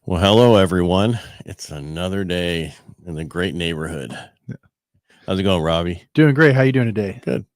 Well, hello, everyone. It's another day in the great neighborhood. How's it going, Robbie? Doing great. How you doing today? Good.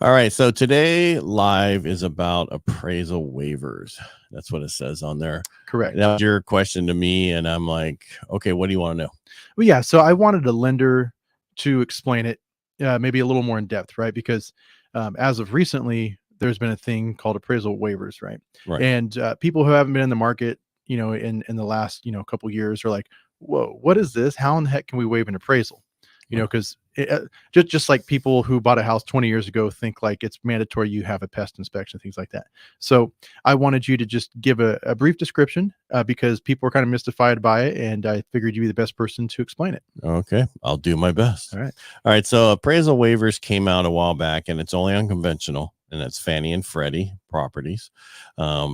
All right. So today live is about appraisal waivers. That's what it says on there. Correct. That was your question to me. And I'm like, okay, what do you want to know? Well, yeah. So I wanted a lender to explain it maybe a little more in depth, right? Because as of recently, there's been a thing called appraisal waivers, right? Right. And people who haven't been in the market, in the last, couple years are like, whoa, what is this? How in the heck can we waive an appraisal? Because just like people who bought a house 20 years ago think like it's mandatory you have a pest inspection, things like that. So I wanted you to just give a brief description because people are kind of mystified by it, and I figured you'd be the best person to explain it. Okay, I'll do my best. All right. All right. So appraisal waivers came out a while back, and it's only unconventional, and that's Fannie and Freddie properties.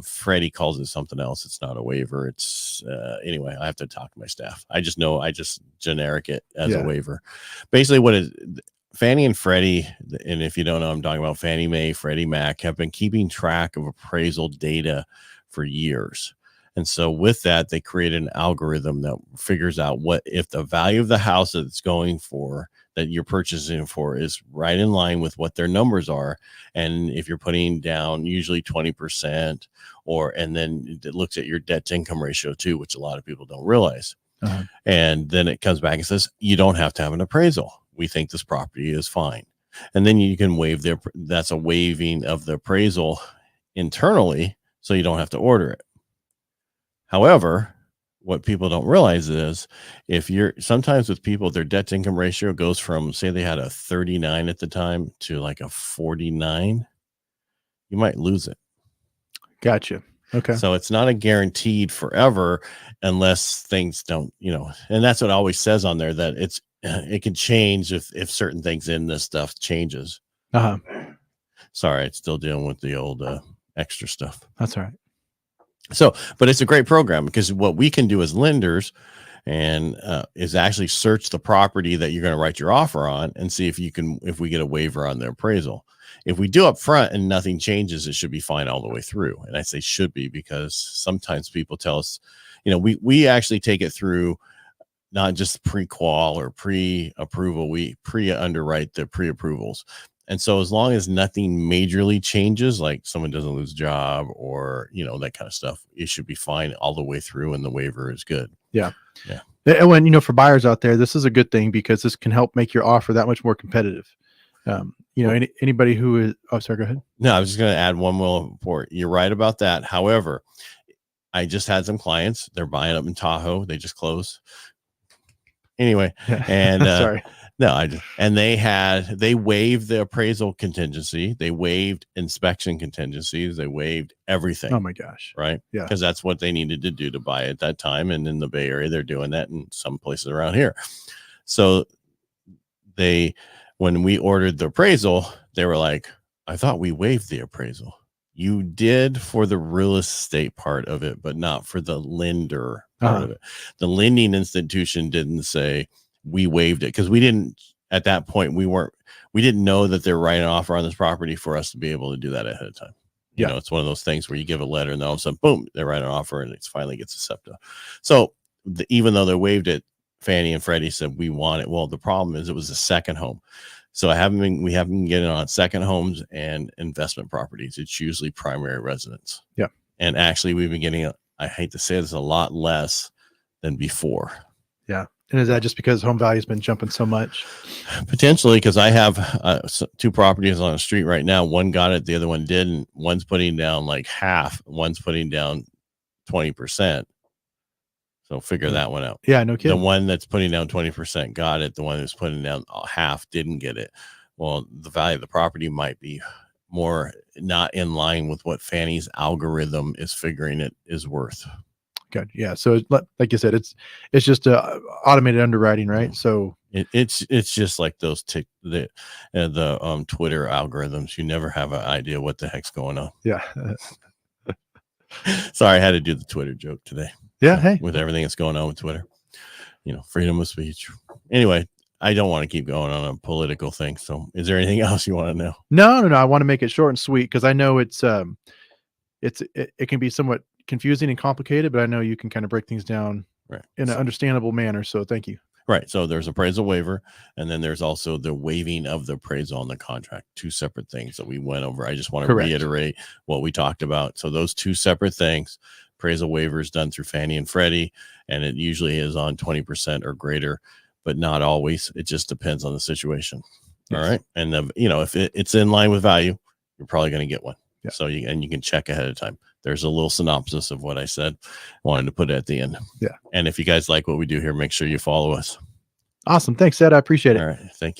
Freddie calls it something else. It's not a waiver. It's anyway, I have to talk to my staff. I just generic it as a waiver. Basically what is Fannie and Freddie, and if you don't know, I'm talking about Fannie Mae, Freddie Mac, have been keeping track of appraisal data for years. And so with that, they created an algorithm that figures out what if the value of the house that it's going for, that you're purchasing for, is right in line with what their numbers are. And if you're putting down usually 20%, and then it looks at your debt to income ratio too, which a lot of people don't realize. Uh-huh. And then it comes back and says, you don't have to have an appraisal. We think this property is fine. And then you can waive that's a waiving of the appraisal internally, so you don't have to order it. However, what people don't realize is sometimes with people, their debt to income ratio goes from, say they had a 39 at the time to like a 49, you might lose it. Gotcha. Okay. So it's not a guaranteed forever unless things don't, and that's what it always says on there, that it can change if certain things in this stuff changes. Uh-huh. Sorry, it's still dealing with the old extra stuff. That's all right. So, but it's a great program, because what we can do as lenders is actually search the property that you're going to write your offer on and see if we get a waiver on the appraisal. If we do up front and nothing changes, it should be fine all the way through. And I say should be, because sometimes people tell us, we actually take it through, not just pre-qual or pre-approval. We pre-underwrite the pre-approvals. And so as long as nothing majorly changes, like someone doesn't lose a job or, that kind of stuff, it should be fine all the way through, and the waiver is good. Yeah. And when, for buyers out there, this is a good thing, because this can help make your offer that much more competitive. Anybody who is, sorry, go ahead. No, I was just going to add one more report. You're right about that. However, I just had some clients, they're buying up in Tahoe. They just closed. Anyway, and sorry. No, they waived the appraisal contingency. They waived inspection contingencies. They waived everything. Oh my gosh. Right. Yeah. Because that's what they needed to do to buy at that time. And in the Bay Area, they're doing that in some places around here. So when we ordered the appraisal, they were like, I thought we waived the appraisal. You did for the real estate part of it, but not for the lender part of it. The lending institution didn't say we waived it, because we didn't, at that point, we didn't know that they're writing an offer on this property for us to be able to do that ahead of time. It's one of those things where you give a letter and then all of a sudden, boom, they write an offer and it finally gets accepted. So even though they waived it, Fannie and Freddie said, we want it. Well, the problem is it was a second home. So we haven't been getting on second homes and investment properties. It's usually primary residence. Yeah. And actually we've been getting, I hate to say this, a lot less than before. Yeah. And is that just because home value has been jumping so much? Potentially, because I have two properties on the street right now. One got it, the other one didn't. One's putting down like half. One's putting down 20%. So figure that one out. Yeah, no kidding. The one that's putting down 20% got it. The one that's putting down half didn't get it. Well, the value of the property might be more not in line with what Fannie's algorithm is figuring it is worth. Good. Yeah. So like you said, it's just automated underwriting, right? So it's just like those the Twitter algorithms. You never have an idea what the heck's going on. Yeah. Sorry, I had to do the Twitter joke today. Yeah. Hey, with everything that's going on with Twitter, freedom of speech. Anyway, I don't want to keep going on a political thing. So is there anything else you want to know? No. I want to make it short and sweet, because I know it can be somewhat, confusing and complicated, but I know you can kind of break things down Right. in an understandable manner. So thank you. Right. So there's appraisal waiver, and then there's also the waiving of the appraisal on the contract. Two separate things that we went over. I just want to reiterate what we talked about. So those two separate things, appraisal waiver is done through Fannie and Freddie, and it usually is on 20% or greater, but not always. It just depends on the situation. Yes. All right. And if it's in line with value, you're probably going to get one. Yeah. So you can check ahead of time. There's a little synopsis of what I said. I wanted to put it at the end. Yeah. And if you guys like what we do here, make sure you follow us. Awesome. Thanks, Ed. I appreciate it. All right. Thank you.